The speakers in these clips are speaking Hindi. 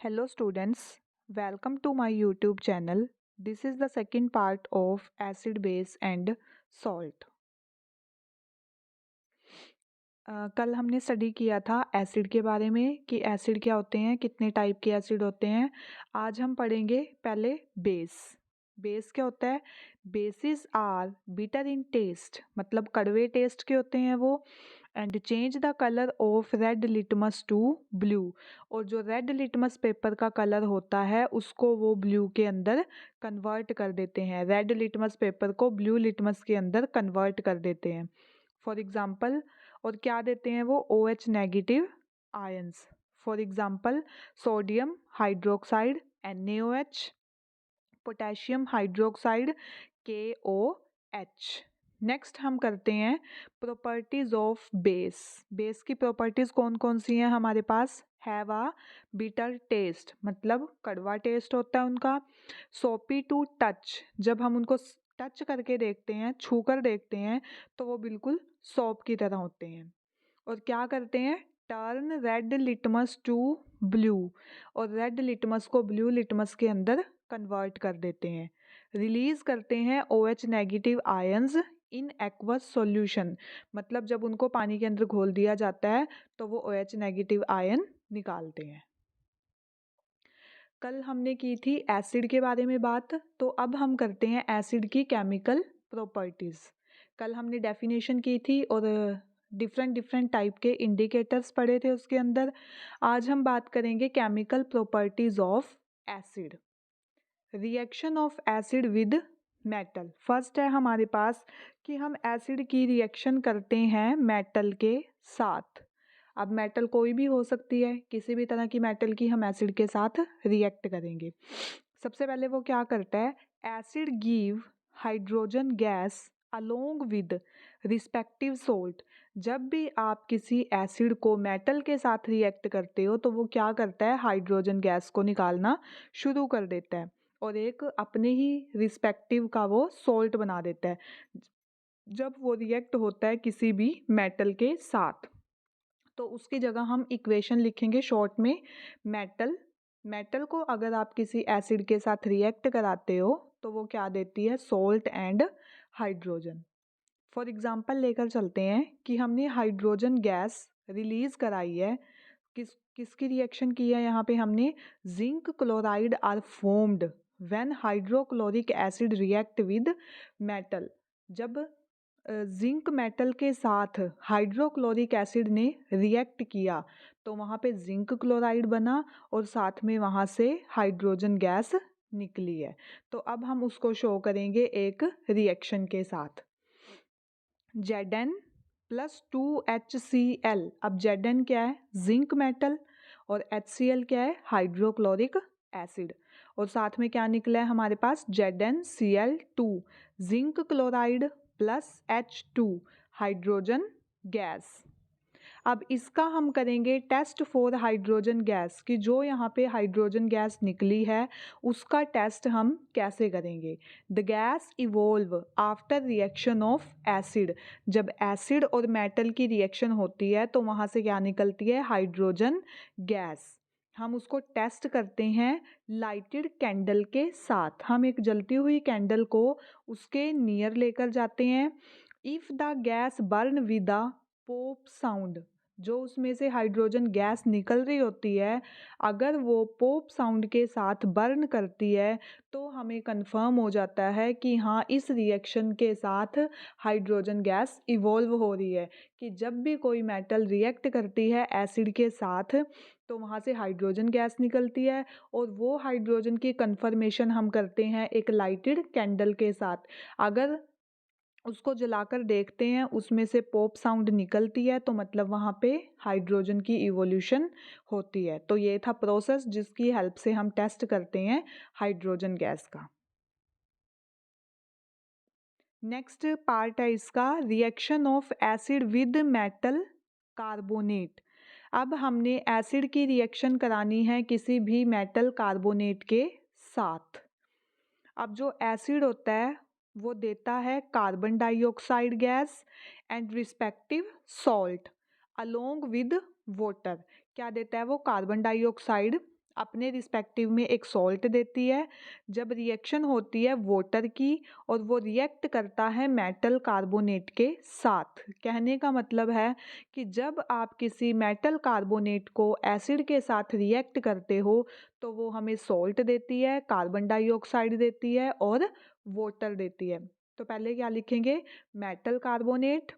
Hello students, welcome to my YouTube channel. This is the second part of acid, base and salt. कल हमने स्टडी किया था एसिड के बारे में कि एसिड क्या होते हैं, कितने टाइप के एसिड होते हैं। आज हम पढ़ेंगे पहले बेस। बेस क्या होता है? Bases are bitter in taste, मतलब कड़वे टेस्ट के होते हैं वो। And change the colour of red litmus to blue, और जो रेड लिटमस पेपर का कलर होता है उसको वो ब्लू के अंदर कन्वर्ट कर देते हैं। रेड लिटमस पेपर को ब्लू लिटमस के अंदर कन्वर्ट कर देते हैं। फॉर एग्जाम्पल, और क्या देते हैं वो? OH negative ions. For example, sodium hydroxide NaOH, potassium hydroxide KOH। Next हम करते हैं प्रॉपर्टीज ऑफ बेस। बेस की प्रॉपर्टीज कौन कौन सी हैं हमारे पास? हैव अ बिटर टेस्ट, मतलब कड़वा टेस्ट होता है उनका। सोपी टू टच, जब हम उनको टच करके देखते हैं, छू कर देखते हैं, तो वो बिल्कुल सोप की तरह होते हैं। और क्या करते हैं? Turn red litmus to blue, और रेड लिटमस को ब्लू लिटमस के अंदर कन्वर्ट कर देते हैं। रिलीज करते हैं OH negative ions in aqueous solution, मतलब जब उनको पानी के अंदर घोल दिया जाता है तो वो OH नेगेटिव आयन निकालते हैं। कल हमने की थी एसिड के बारे में बात, तो अब हम करते हैं एसिड की केमिकल प्रॉपर्टीज। कल हमने डेफिनेशन की थी और डिफरेंट डिफरेंट टाइप के इंडिकेटर्स पढ़े थे उसके अंदर। आज हम बात करेंगे chemical properties of acid. Reaction of acid with metal. First है हमारे पास कि हम एसिड की रिएक्शन करते हैं मेटल के साथ। अब मेटल कोई भी हो सकती है, किसी भी तरह की मेटल की हम एसिड के साथ रिएक्ट करेंगे। सबसे पहले वो क्या करता है? Acid give hydrogen gas along with respective salt. जब भी आप किसी एसिड को मेटल के साथ रिएक्ट करते हो तो वो क्या करता है? हाइड्रोजन गैस को निकालना शुरू कर देता है और एक अपने ही रिस्पेक्टिव का वो सोल्ट बना देता है जब वो रिएक्ट होता है किसी भी मेटल के साथ। तो उसकी जगह हम इक्वेशन लिखेंगे शॉर्ट में मेटल। मेटल को अगर आप किसी एसिड के साथ रिएक्ट कराते हो तो वो क्या देती है? Salt and hydrogen. For example लेकर चलते हैं कि हमने हाइड्रोजन गैस रिलीज कराई है। किसकी रिएक्शन की है यहाँ पे हमने? Zinc chloride are formed when hydrochloric acid react with metal. जब जिंक मेटल के साथ हाइड्रोक्लोरिक एसिड ने रिएक्ट किया तो वहाँ पे जिंक क्लोराइड बना और साथ में वहाँ से हाइड्रोजन गैस निकली है। तो अब हम उसको शो करेंगे एक रिएक्शन के साथ। Zn plus 2HCl। अब Zn क्या है? जिंक मेटल, और HCl क्या है? Hydrochloric acid. और साथ में क्या निकला है हमारे पास? ZnCl2, zinc chloride plus H2 hydrogen gas. अब इसका हम करेंगे टेस्ट फॉर हाइड्रोजन गैस, कि जो यहाँ पे हाइड्रोजन गैस निकली है उसका टेस्ट हम कैसे करेंगे। The gas evolve after reaction of acid. जब एसिड और मेटल की रिएक्शन होती है तो वहाँ से क्या निकलती है? Hydrogen gas. हम उसको टेस्ट करते हैं लाइटेड कैंडल के साथ। हम एक जलती हुई कैंडल को उसके नियर लेकर जाते हैं। If the gas burn with the pop sound, जो उसमें से हाइड्रोजन गैस निकल रही होती है, अगर वो पॉप साउंड के साथ बर्न करती है तो हमें कंफर्म हो जाता है कि हाँ, इस रिएक्शन के साथ हाइड्रोजन गैस इवॉल्व हो रही है। कि जब भी कोई मेटल रिएक्ट करती है एसिड के साथ तो वहाँ से हाइड्रोजन गैस निकलती है, और वो हाइड्रोजन की कंफर्मेशन हम करते हैं एक लाइटेड कैंडल के साथ। अगर उसको जलाकर देखते हैं उसमें से पॉप साउंड निकलती है तो मतलब वहाँ पे हाइड्रोजन की इवोल्यूशन होती है। तो ये था प्रोसेस जिसकी हेल्प से हम टेस्ट करते हैं हाइड्रोजन गैस का। नेक्स्ट पार्ट है इसका reaction of acid with metal carbonate. अब हमने एसिड की रिएक्शन करानी है किसी भी मेटल कार्बोनेट के साथ। अब जो एसिड होता है वो देता है carbon dioxide gas and respective salt along with water. क्या देता है वो? कार्बन डाइऑक्साइड अपने रिस्पेक्टिव में एक सॉल्ट देती है। जब रिएक्शन होती है वाटर की और वो रिएक्ट करता है मेटल कार्बोनेट के साथ। कहने का मतलब है कि जब आप किसी मेटल कार्बोनेट को एसिड के साथ रिएक्ट करते हो तो वो हमें सॉल्ट देती है, कार्बन डाइऑक्साइड देती है और वाटर देती है। तो पहले क्या लिखेंगे, मेटल कार्बोनेट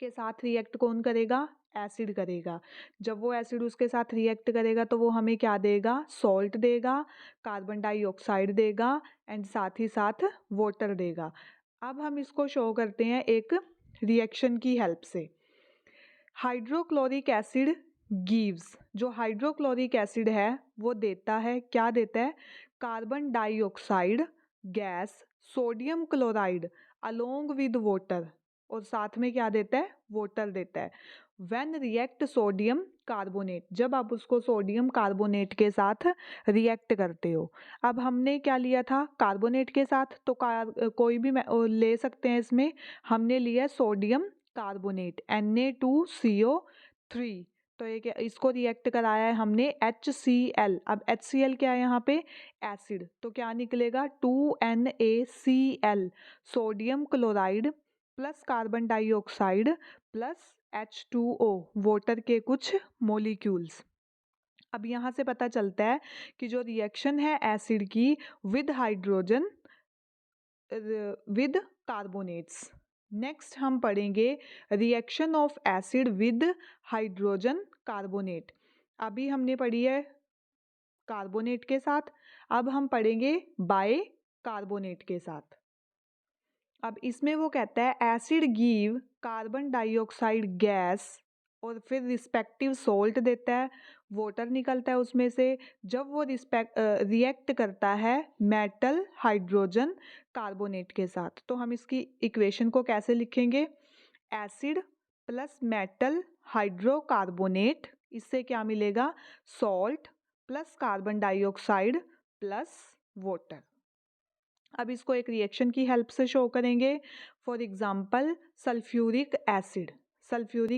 के साथ रिएक्ट कौन करेगा, एसिड करेगा। जब वो एसिड उसके साथ रिएक्ट करेगा तो वो हमें क्या देगा, सॉल्ट देगा, कार्बन डाइऑक्साइड देगा एंड साथ ही साथ वाटर देगा। अब हम इसको शो करते हैं एक रिएक्शन की हेल्प से। हाइड्रोक्लोरिक एसिड गिव्स, जो हाइड्रोक्लोरिक एसिड है वो देता है, क्या देता है, carbon dioxide gas, sodium chloride along with water, और साथ में क्या देता है, वाटर देता है। व्हेन रिएक्ट सोडियम कार्बोनेट, जब आप उसको सोडियम कार्बोनेट के साथ रिएक्ट करते हो। अब हमने क्या लिया था, कार्बोनेट के साथ, तो कोई भी ले सकते हैं इसमें। हमने लिया सोडियम कार्बोनेट Na2CO3, तो ये क्या, इसको रिएक्ट कराया है हमने HCl। अब HCl क्या है यहाँ पे, एसिड, तो क्या निकलेगा 2NaCl, sodium chloride plus carbon dioxide plus H2O, water के कुछ मॉलिक्यूल्स। अब यहाँ से पता चलता है कि जो रिएक्शन है एसिड की with hydrogen with carbonates. Next हम पढ़ेंगे reaction of acid with hydrogen carbonate. अभी हमने पढ़ी है कार्बोनेट के साथ, अब हम पढ़ेंगे बाय कार्बोनेट के साथ। अब इसमें वो कहता है acid give carbon dioxide gas और फिर रिस्पेक्टिव सॉल्ट देता है, वाटर निकलता है उसमें से। जब वो रिएक्ट करता है मेटल हाइड्रोजन कार्बोनेट के साथ, तो हम इसकी इक्वेशन को कैसे लिखेंगे, एसिड प्लस मेटल हाइड्रोकार्बोनेट, इससे क्या मिलेगा, salt plus carbon dioxide plus water. अब इसको एक रिएक्शन की हेल्प से शो करेंगे। For example sulphuric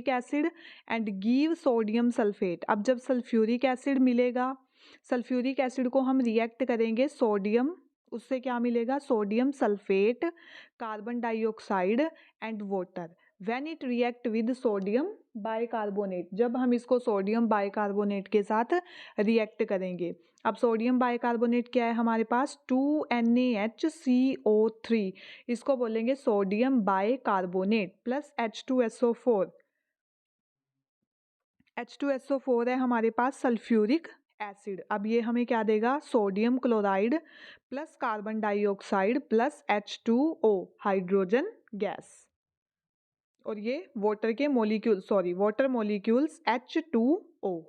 acid and give sodium sulphate. अब जब सल्फ्यूरिक एसिड मिलेगा, सल्फ्यूरिक एसिड को हम रिएक्ट करेंगे सोडियम, उससे क्या मिलेगा, sodium sulphate, carbon dioxide and water. When it react with sodium bicarbonate, जब हम इसको सोडियम बाइकार्बोनेट के साथ रिएक्ट करेंगे। अब सोडियम बाइकार्बोनेट क्या है हमारे पास, 2NaHCO3, इसको बोलेंगे sodium bicarbonate plus H2SO4। H2SO4 है हमारे पास सल्फ्यूरिक एसिड। अब ये हमें क्या देगा, sodium chloride plus carbon dioxide plus H2O, hydrogen gas, और ये वाटर के molecule, water molecules H2O।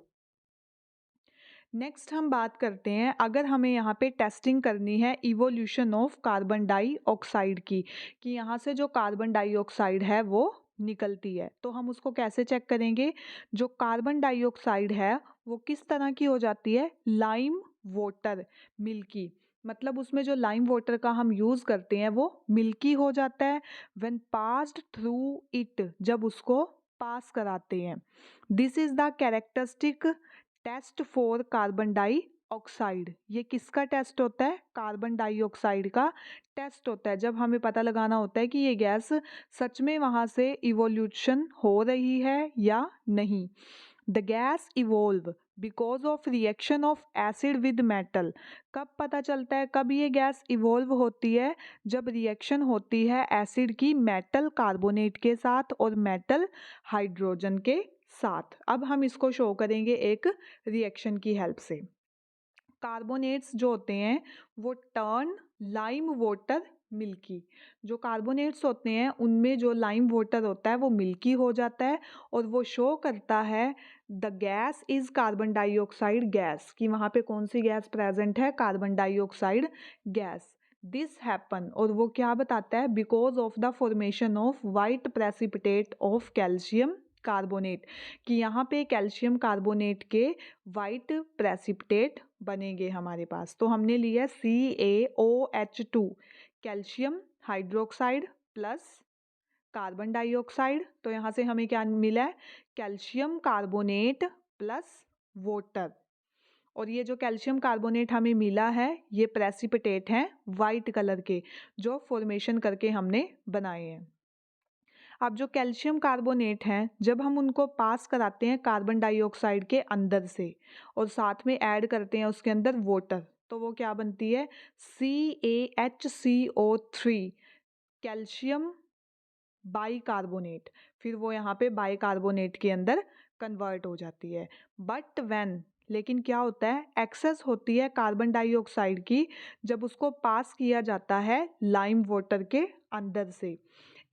Next हम बात करते हैं, अगर हमें यहाँ पे टेस्टिंग करनी है इवोल्यूशन ऑफ कार्बन डाइऑक्साइड की, कि यहाँ से जो कार्बन डाइऑक्साइड है वो निकलती है, तो हम उसको कैसे चेक करेंगे। जो कार्बन डाइऑक्साइड है वो किस तरह की हो जाती है, लाइम वाटर मिल्की, मतलब उसमें जो लाइम वाटर का हम यूज़ करते हैं वो मिल्की हो जाता है। व्हेन पास्ड थ्रू इट, जब उसको पास कराते हैं। This is the characteristic test for carbon dioxide. ये किसका टेस्ट होता है, कार्बन डाइऑक्साइड का टेस्ट होता है, जब हमें पता लगाना होता है कि ये गैस सच में वहाँ से इवोल्यूशन हो रही है या नहीं। The gas evolve because of reaction of acid with metal. कब पता चलता है, कब ये गैस इवोल्व होती है, जब रिएक्शन होती है एसिड की मेटल कार्बोनेट के साथ और मेटल हाइड्रोजन के साथ। अब हम इसको शो करेंगे एक रिएक्शन की हेल्प से। कार्बोनेट्स जो होते हैं वो टर्न लाइम वाटर मिल्की। जो कार्बोनेट्स होते हैं उनमें जो लाइम वाटर होता है वो मिल्की हो जाता है, और वो शो करता है the gas is carbon dioxide gas, कि वहाँ पे कौन सी गैस प्रेजेंट है, carbon dioxide gas. This happen, और वो क्या बताता है, because of the formation of white precipitate of calcium carbonate, कि यहाँ पे कैल्शियम कार्बोनेट के वाइट प्रेसिपिटेट बनेंगे हमारे पास। तो हमने लिया CaOH2, calcium hydroxide plus carbon dioxide, तो यहाँ से हमें क्या मिला है, कैल्शियम कार्बोनेट प्लस वाटर। और ये जो कैल्शियम कार्बोनेट हमें मिला है ये प्रेसिपिटेट हैं वाइट कलर के, जो फॉर्मेशन करके हमने बनाए हैं। अब जो कैल्शियम कार्बोनेट हैं जब हम उनको पास कराते हैं कार्बन डाइऑक्साइड के अंदर से और साथ में ऐड करते हैं उसके अंदर वाटर, तो वो क्या बनती है, CaHCO3, कैल्शियम बाइकार्बोनेट। फिर वो यहाँ पे बाइकार्बोनेट के अंदर कन्वर्ट हो जाती है। बट व्हेन, लेकिन क्या होता है, एक्सेस होती है कार्बन डाइऑक्साइड की जब उसको पास किया जाता है लाइम वाटर के अंदर से,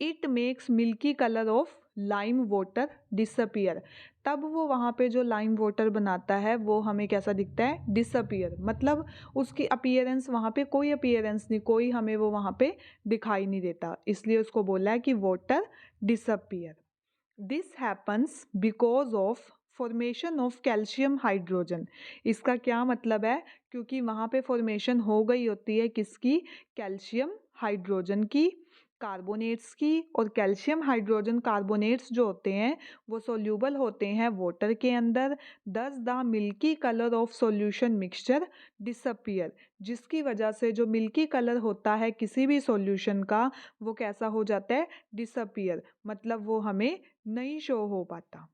it makes milky colour of lime water disappear. तब वो वहाँ पे जो लाइम वाटर बनाता है वो हमें कैसा दिखता है, डिसअपियर, मतलब उसकी अपीयरेंस, वहाँ पे कोई अपीयरेंस नहीं, कोई हमें वो वहाँ पे दिखाई नहीं देता, इसलिए उसको बोला है कि water disappear. This happens because of formation of calcium hydrogen. इसका क्या मतलब है, क्योंकि वहाँ पे फॉर्मेशन हो गई होती है किसकी, कैल्शियम हाइड्रोजन की, कार्बोनेट्स की। और कैल्शियम हाइड्रोजन कार्बोनेट्स जो होते हैं वो सोल्यूबल होते हैं वाटर के अंदर। दस the milky colour of solution mixture disappear, जिसकी वजह से जो मिल्की कलर होता है किसी भी सॉल्यूशन का वो कैसा हो जाता है, डिसअपियर, मतलब वो हमें नहीं शो हो पाता।